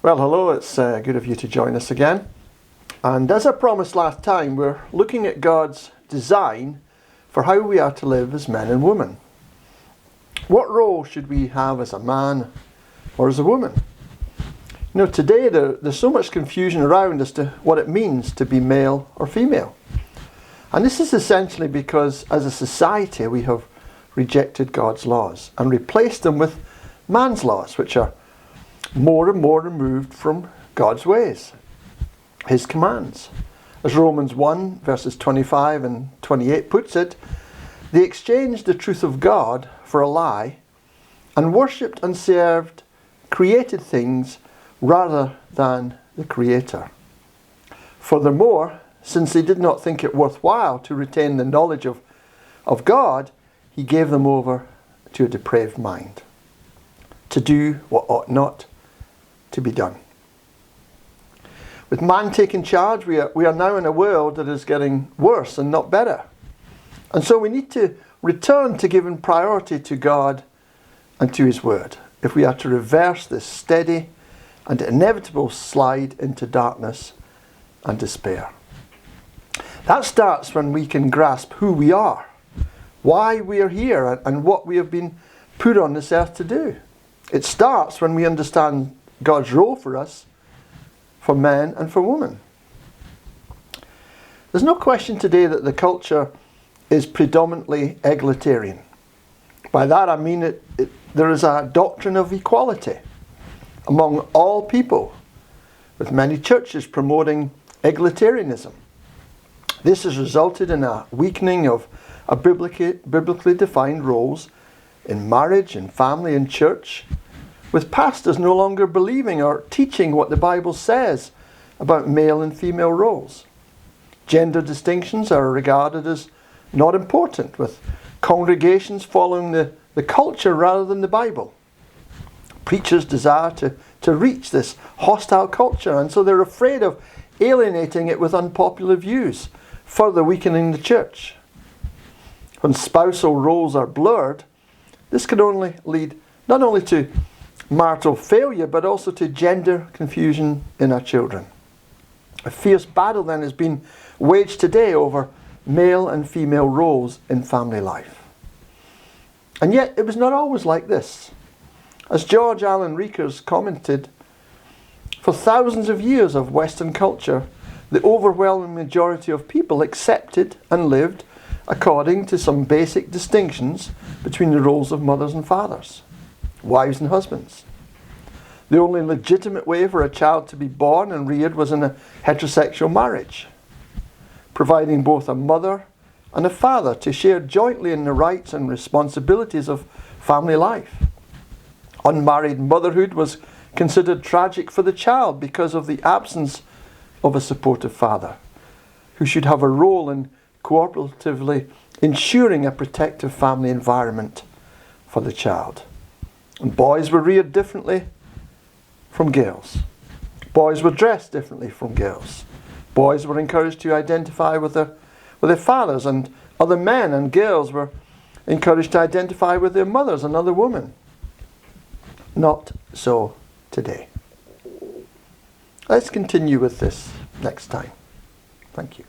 Well, hello, it's good of you to join us again. And as I promised last time, we're looking at God's design for how we are to live as men and women. What role should we have as a man or as a woman? You know, today there's so much confusion around as to what it means to be male or female. And this is essentially because as a society we have rejected God's laws and replaced them with man's laws, which are more and more removed from God's ways, His commands. As Romans 1 verses 25 and 28 puts it, they exchanged the truth of God for a lie and worshipped and served created things rather than the Creator. Furthermore, since they did not think it worthwhile to retain the knowledge of God, He gave them over to a depraved mind, to do what ought not to be done. With man taking charge, we are now in a world that is getting worse and not better. And so we need to return to giving priority to God and to His Word if we are to reverse this steady and inevitable slide into darkness and despair. That starts when we can grasp who we are, why we are here, and what we have been put on this earth to do. It starts when we understand God's role for us, for men and for women. There's no question today that the culture is predominantly egalitarian. By that I mean there is a doctrine of equality among all people, with many churches promoting egalitarianism. This has resulted in a weakening of biblically defined roles in marriage, in family, in church, with pastors no longer believing or teaching what the Bible says about male and female roles. Gender distinctions are regarded as not important, with congregations following the culture rather than the Bible. Preachers desire to reach this hostile culture, and so they're afraid of alienating it with unpopular views, further weakening the church. When spousal roles are blurred, this can only lead not only to marital failure, but also to gender confusion in our children. A fierce battle then has been waged today over male and female roles in family life. And yet it was not always like this. As George Alan Riekers commented, for thousands of years of Western culture, the overwhelming majority of people accepted and lived according to some basic distinctions between the roles of mothers and fathers, wives and husbands. The only legitimate way for a child to be born and reared was in a heterosexual marriage, providing both a mother and a father to share jointly in the rights and responsibilities of family life. Unmarried motherhood was considered tragic for the child because of the absence of a supportive father, who should have a role in cooperatively ensuring a protective family environment for the child. And boys were reared differently from girls. Boys were dressed differently from girls. Boys were encouraged to identify with their fathers, and other men and girls were encouraged to identify with their mothers and other women. Not so today. Let's continue with this next time. Thank you.